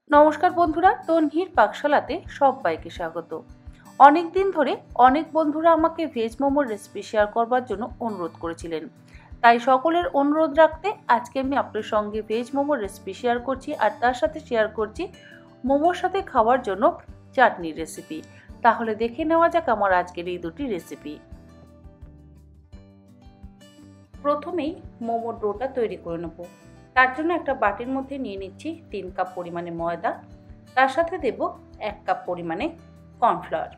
নমস্কার বন্ধুরা, তন্হির পাকশালাতে সবাইকে স্বাগত। অনেক দিন ধরে অনেক বন্ধুরা আমাকে ভেজ মোমোর রেসিপি শেয়ার করবার জন্য অনুরোধ করেছিলেন, তাই সকলের অনুরোধ রাখতে আজকে আমি আপনার সঙ্গে ভেজ মোমোর রেসিপি শেয়ার করছি, আর তার সাথে শেয়ার করছি মোমোর সাথে খাওয়ার জন্য চাটনির রেসিপি। তাহলে দেখে নেওয়া যাক আমার আজকের এই দুটি রেসিপি। প্রথমেই মোমোর ডোটা তৈরি করে নেব। তার জন্য একটা বাটির মধ্যে নিয়ে নিচ্ছি 3 কাপ পরিমাণে ময়দা, তার সাথে দেব 1 কাপ পরিমাণে কর্নফ্লাওয়ার।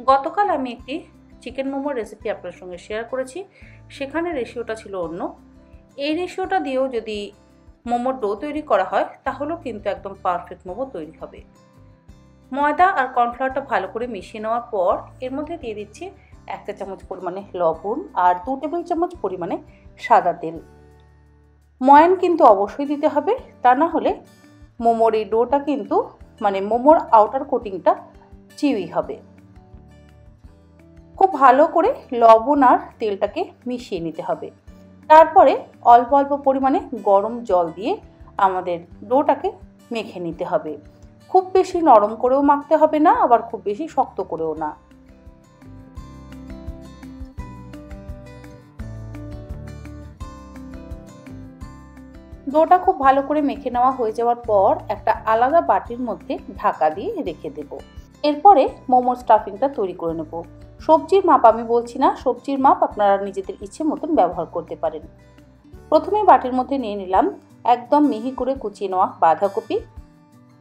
গতকাল আমি একটি চিকেন মোমোর রেসিপি আপনার সঙ্গে শেয়ার করেছি, সেখানে রেশিওটা ছিল অন্য। এই রেশিওটা দিয়েও যদি মোমোর ডো তৈরি করা হয় তাহলেও কিন্তু একদম পারফেক্ট মোমো তৈরি হবে। ময়দা আর কর্নফ্লাওয়ারটা ভালো করে মিশিয়ে নেওয়ার পর এর মধ্যে দিয়ে দিচ্ছি 1 চা চামচ পরিমাণে লবণ আর 2 টেবিল চামচ পরিমাণে সাদা তেল। ময়ান কিন্তু অবশ্যই দিতে হবে, তা না হলে মোমোর এই ডোটা কিন্তু মোমোর আউটার কোটিংটা চিউই হবে। খুব ভালো করে লবণ আর তেলটাকে মিশিয়ে নিতে হবে। তারপরে অল্প অল্প পরিমাণে গরম জল দিয়ে আমাদের ডোটাকে মেখে নিতে হবে। খুব বেশি নরম করেও মাখতে হবে না, আবার খুব বেশি শক্ত করেও না। ডোটা খুব ভালো করে মেখে নেওয়া হয়ে যাওয়ার পর একটা আলাদা বাটির মধ্যে ঢাকা দিয়ে রেখে দেব। এরপরে মোমোর স্টাফিংটা তৈরি করে নেব। সবজির মাপ আমি বলছি না, সবজির মাপ আপনারা নিজেদের ইচ্ছে মতন ব্যবহার করতে পারেন। প্রথমে বাটির মধ্যে নিয়ে নিলাম একদম মিহি করে কুচিয়ে নেওয়া বাঁধাকপি,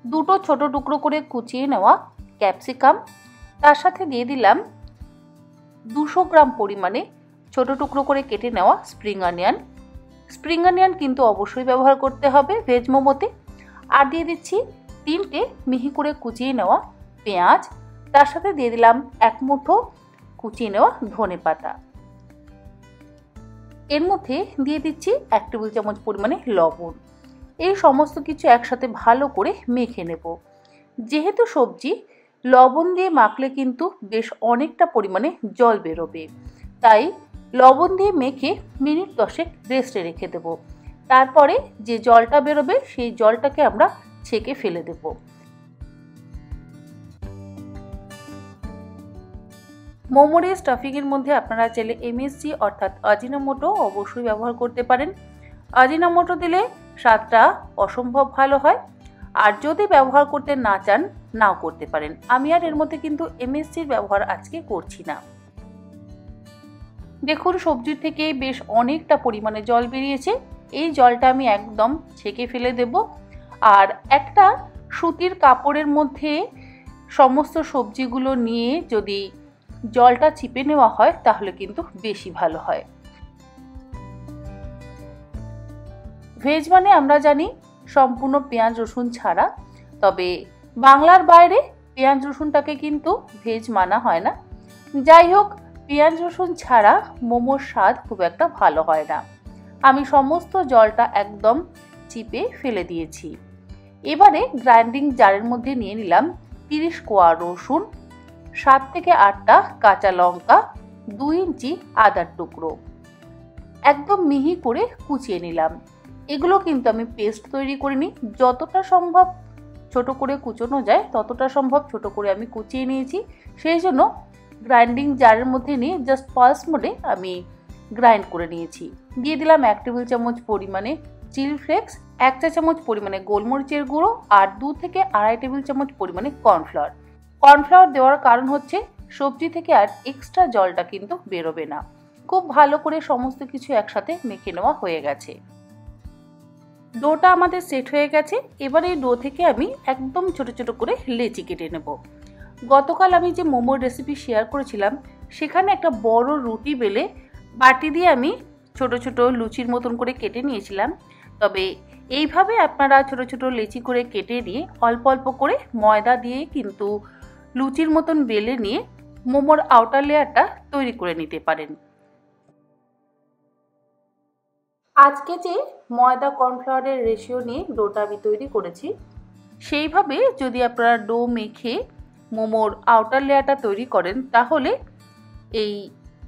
দুটো ছোট টুকরো করে কুচিয়ে নেওয়া ক্যাপসিকাম, তার সাথে দিয়ে দিলাম 200 গ্রাম পরিমাণে ছোট টুকরো করে কেটে নেওয়া স্প্রিং অনিয়ন। স্প্রিং অনিয়ন কিন্তু অবশ্যই ব্যবহার করতে হবে ভেজ মোমোতে। আর দিয়ে দিচ্ছি 3টে মিহি করে কুচিয়ে নেওয়া পেঁয়াজ, তার সাথে দিয়ে দিলাম 1 মুঠো কুচিয়ে নেওয়া ধনেপাতা। এর মধ্যে দিয়ে দিচ্ছি 1 টেবিল চামচ পরিমাণে লবণ। এই সমস্ত কিছু একসাথে ভালো করে মেখে নেব। যেহেতু সবজি, লবণ দিয়ে মাখলে কিন্তু বেশ অনেকটা পরিমাণে জল বেরোবে, তাই লবণ দিয়ে মেখে মিনিট 10 রেস্টে রেখে দেব। তারপরে যে জলটা বেরোবে সেই জলটাকে আমরা ছেঁকে ফেলে দেব। মোমোর এই স্টাফিংয়ের মধ্যে আপনারা চাইলে এমএসজি অর্থাৎ আজিনোমোটো অবশ্যই ব্যবহার করতে পারেন। আজিনোমোটো দিলে স্বাদটা অসম্ভব ভালো হয়, আর যদি ব্যবহার করতে না চান নাও করতে পারেন। আমি আর এর মধ্যে কিন্তু এমএসজির ব্যবহার আজকে করছি না। দেখুন সবজির থেকে বেশ অনেকটা পরিমাণে জল বেরিয়েছে। এই জলটা আমি একদম ছেঁকে ফেলে দেব। আর একটা সুতির কাপড়ের মধ্যে সমস্ত সবজিগুলো নিয়ে যদি জলটা চিপে নেওয়া হয় তাহলে কিন্তু বেশি ভালো হয়। ভেজ মানে আমরা জানি সম্পূর্ণ পেঁয়াজ রসুন ছাড়া, তবে বাংলার বাইরে পেঁয়াজ রসুনটাকে কিন্তু ভেজ মানা হয় না। যাই হোক, পেঁয়াজ রসুন ছাড়া মোমোর স্বাদ খুব একটা ভালো হয় না। আমি সমস্ত জলটা একদম চিপে ফেলে দিয়েছি। এবারে গ্রাইন্ডিং জারের মধ্যে নিয়ে নিলাম 30 কোয়া রসুন, 7 থেকে 8টা কাঁচা লঙ্কা, 2 ইঞ্চি আদার টুকরো একদম মিহি করে কুচিয়ে নিলাম। এগুলো কিন্তু আমি পেস্ট তৈরি করিনি, যতটা সম্ভব ছোট করে কুচোনো যায় ততটা সম্ভব ছোট করে আমি কুচিয়ে নিয়েছি। সেই জন্য গ্রাইন্ডিং জারের মধ্যে নিয়ে জাস্ট পালস মোডে আমি গ্রাইন্ড করে নিয়েছি। দিয়ে দিলাম 1 টেবিল চামচ পরিমাণে চিলি ফ্লেক্স, 1 চা চামচ পরিমাণে গোলমরিচের গুঁড়ো আর 2 থেকে 2.5 টেবিল চামচ পরিমাণে কর্নফ্লাওয়ার। কর্নফ্লাওয়ার দেওয়ার কারণ হচ্ছে সবজি থেকে আর এক্সট্রা জলটা কিন্তু বেরোবে না। খুব ভালো করে সমস্ত কিছু একসাথে মেখে নেওয়া হয়ে গেছে। ডোটা আমাদের সেট হয়ে গেছে। এবার এই ডো থেকে আমি একদম ছোট ছোট করে লেচি কেটে নেব। গতকাল আমি যে মোমোর রেসিপি শেয়ার করেছিলাম সেখানে একটা বড় রুটি বেলে বাটি দিয়ে আমি ছোট ছোট লুচির মতন করে কেটে নিয়েছিলাম। তবে এইভাবে আপনারা ছোট ছোট লেচি করে কেটে নিয়ে অল্প অল্প করে ময়দা দিয়ে কিন্তু লুচির মতন বেলে নিয়ে মোমোর আউটার লেয়ারটা তৈরি করে নিতে পারেন। আজকে যে ময়দা কর্নফ্লাওয়ারের রেশিও নিয়ে ডোটা আমি তৈরি করেছি, সেইভাবে যদি আপনারা ডো মেখে মোমোর আউটার লেয়ারটা তৈরি করেন তাহলে এই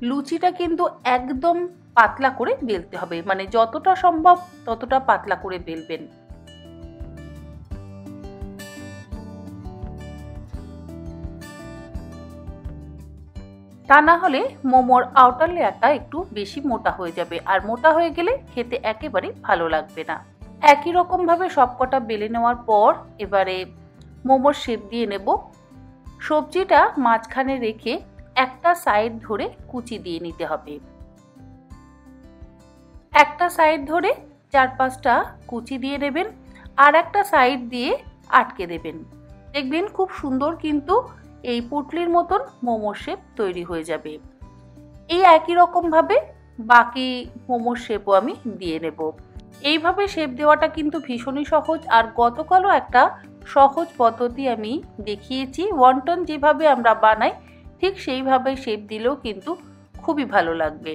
লুচিটা কিন্তু একদম পাতলা করে বেলতে হবে, যতটা সম্ভব ততটা পাতলা করে বেলবেন। তা না হলে মোমোর আউটার লেয়ারটা একটু বেশি মোটা হয়ে যাবে, আর মোটা হয়ে গেলে খেতে একেবারে ভালো লাগবে না। একই রকমভাবে সবকটা বেলে নেওয়ার পর এবারে মোমোর শেপ দিয়ে নেব। সবজিটা মাঝখানে রেখে একটা সাইড ধরে কুচি দিয়ে নিতে হবে। একটা সাইড ধরে 4-5টা কুচি দিয়ে দেবেন, আর একটা সাইড দিয়ে আটকে দেবেন। দেখবেন খুব সুন্দর কিন্তু এই পুটলির মতন মোমোর শেপ তৈরি হয়ে যাবে। এই একই রকমভাবে বাকি মোমোর শেপও আমি দিয়ে নেব। এইভাবে শেপ দেওয়াটা কিন্তু ভীষণই সহজ, আর গতকালও একটা সহজ পদ্ধতি আমি দেখিয়েছি। ওয়ান্টন যেভাবে আমরা বানাই ঠিক সেইভাবে শেপ দিলেও কিন্তু খুবই ভালো লাগবে।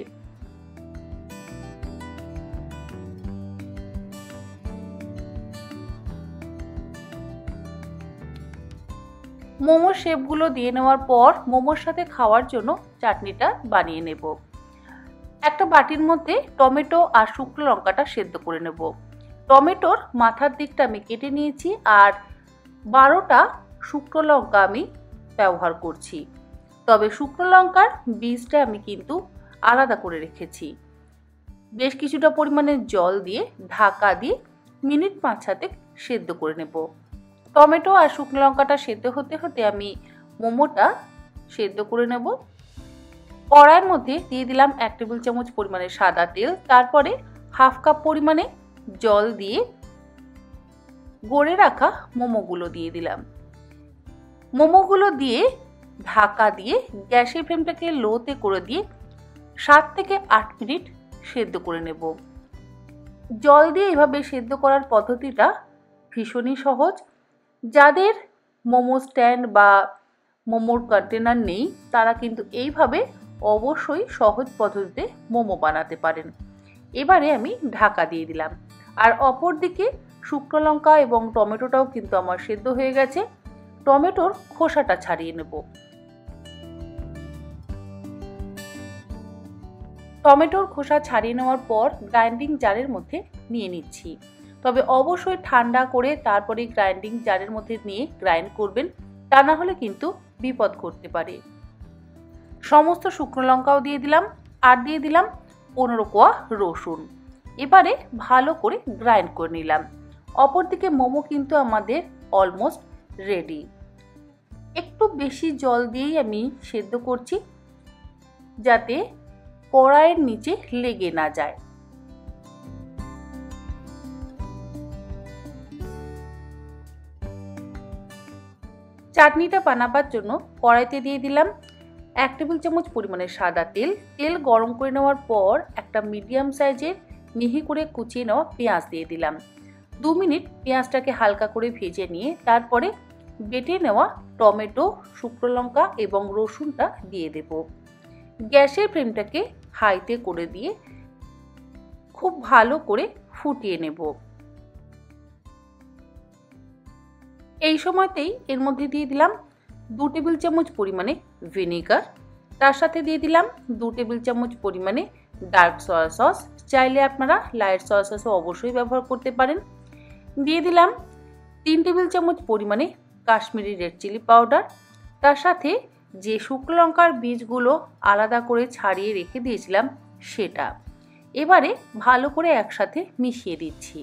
মোমোর শেপগুলো দিয়ে নেওয়ার পর মোমোর সাথে খাওয়ার জন্য চাটনিটা বানিয়ে নেব। একটা বাটির মধ্যে টমেটো আর শুকনো লঙ্কাটা সেদ্ধ করে নেব। টমেটোর মাথার দিকটা আমি কেটে নিয়েছি, আর 12টা শুকনো লঙ্কা আমি ব্যবহার করছি। তবে শুকনো লঙ্কার বীজটা আমি কিন্তু আলাদা করে রেখেছি। বেশ কিছুটা পরিমাণে জল দিয়ে ঢাকা দিয়ে মিনিট 5-7 সেদ্ধ করে নেব। টমেটো আর শুকনো লঙ্কাটা সেদ্ধ হতে হতে আমি মোমোটা সেদ্ধ করে নেব। কড়াইয়ের মধ্যে দিয়ে দিলাম 1 টেবিল চামচ পরিমাণে সাদা তেল, তারপরে 1/2 কাপ পরিমাণে জল দিয়ে গড়ে রাখা মোমোগুলো দিয়ে দিলাম। মোমোগুলো দিয়ে ঢাকা দিয়ে গ্যাসের ফ্লেমটাকে লোতে করে দিয়ে 7 থেকে 8 মিনিট সেদ্ধ করে নেব। জল দিয়ে এভাবে সেদ্ধ করার পদ্ধতিটা ভীষণই সহজ। যাদের মোমো স্ট্যান্ড বা মোমোর কন্টেনার নেই তারা কিন্তু এইভাবে অবশ্যই সহজ পদ্ধতিতে মোমো বানাতে পারেন। এবারে আমি ঢাকা দিয়ে দিলাম, আর অপর দিকে শুকনো লঙ্কা এবং টমেটোটাও কিন্তু আমার সেদ্ধ হয়ে গেছে। টমেটোর খোসাটা ছাড়িয়ে নেব। টমেটোর খোসা ছাড়িয়ে নেওয়ার পর গ্রাইন্ডিং জারের মধ্যে নিয়ে নিচ্ছি। তবে অবশ্যই ঠান্ডা করে তারপরে গ্রাইন্ডিং জারের মধ্যে নিয়ে গ্রাইন্ড করবেন, তা না হলে কিন্তু বিপদ ঘটতে পারে। সমস্ত শুকনো লঙ্কাও দিয়ে দিলাম, আর দিয়ে দিলাম 15 কোয়া রসুন। এবারে ভালো করে গ্রাইন্ড করে নিলাম। অপরদিকে মোমো কিন্তু আমাদের অলমোস্ট রেডি। একটু বেশি জল দিয়েই আমি সেদ্ধ করছি, যাতে কড়াইয়ের নিচে লেগে না যায়। চাটনিটা বানাবার জন্য কড়াইতে দিয়ে দিলাম 1 টেবিল চামচ পরিমাণে সাদা তেল। তেল গরম করে নেওয়ার পর একটা মিডিয়াম সাইজের মিহি করে কুচিয়ে নেওয়া পেঁয়াজ দিয়ে দিলাম। 2 মিনিট পেঁয়াজটাকে হালকা করে ভেজে নিয়ে তারপরে বেটে নেওয়া টমেটো, শুকনো লঙ্কা এবং রসুনটা দিয়ে দেব। গ্যাসের ফ্লেমটাকে হাইতে করে দিয়ে খুব ভালো করে ফুটিয়ে নেব। এই সময়তেই এর মধ্যে দিয়ে দিলাম 2 টেবিল চামচ পরিমাণে ভিনেগার, তার সাথে দিয়ে দিলাম 2 টেবিল চামচ পরিমাণে ডার্ক সয়া সস। চাইলে আপনারা লাইট সয়া সসও অবশ্যই ব্যবহার করতে পারেন। দিয়ে দিলাম 3 টেবিল চামচ পরিমাণে কাশ্মীরি রেড চিলি পাউডার, তার সাথে যে শুকনো লঙ্কার বীজগুলো আলাদা করে ছাড়িয়ে রেখে দিয়েছিলাম সেটা। এবারে ভালো করে একসাথে মিশিয়ে দিচ্ছি।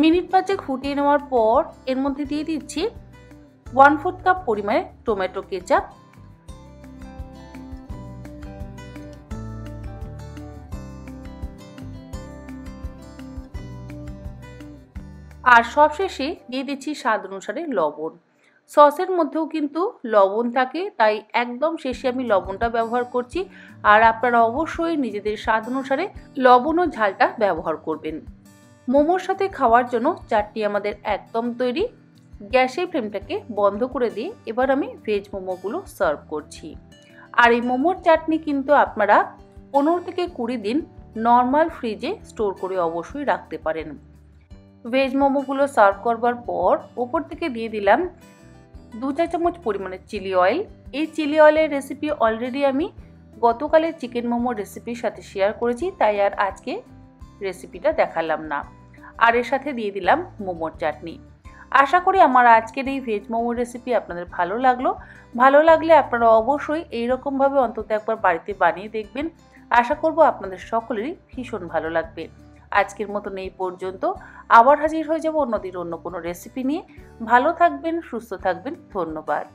মিনিট 5 ফুটিয়ে নেওয়ার পর এর মধ্যে দিয়ে দিচ্ছি 1/4 কাপ পরিমাণে টমেটো কেচাপ, আর সবশেষে দিয়ে দিচ্ছি স্বাদ অনুসারে লবণ। সসের মধ্যেও কিন্তু লবণ থাকে, তাই একদম শেষে আমি লবণটা ব্যবহার করছি। আর আপনারা অবশ্যই নিজেদের স্বাদ অনুসারে লবণ ও ঝালটা ব্যবহার করবেন। মোমোর সাথে খাওয়ার জন্য চাটনি আমাদের একদম তৈরি। গ্যাসের ফ্লেমটাকে বন্ধ করে দিয়ে এবার আমি ভেজ মোমোগুলো সার্ভ করছি। আর এই মোমোর চাটনি কিন্তু আপনারা 15 থেকে 20 দিন নর্মাল ফ্রিজে স্টোর করে অবশ্যই রাখতে পারেন। ভেজ মোমোগুলো সার্ভ করবার পর ওপর থেকে দিয়ে দিলাম 2 চা চামচ পরিমাণে চিলি অয়েল। এই চিলি অয়েলের রেসিপি অলরেডি আমি গতকালের চিকেন মোমোর রেসিপির সাথে শেয়ার করেছি, তাই আর আজকে রেসিপিটা দেখালাম না। আর এর সাথে দিয়ে দিলাম মোমোর চাটনি। আশা করি আমার আজকের এই ভেজ মোমো রেসিপি আপনাদের ভালো লাগলো। ভালো লাগলে আপনারা অবশ্যই এইরকমভাবে অন্তত একবার বাড়িতে বানিয়ে দেখবেন। আশা করব আপনাদের সকলেরই ভীষণ ভালো লাগবে। আজকের মতন এই পর্যন্ত। আবার হাজির হয়ে যাব অন্যদিন অন্য কোনো রেসিপি নিয়ে। ভালো থাকবেন, সুস্থ থাকবেন। ধন্যবাদ।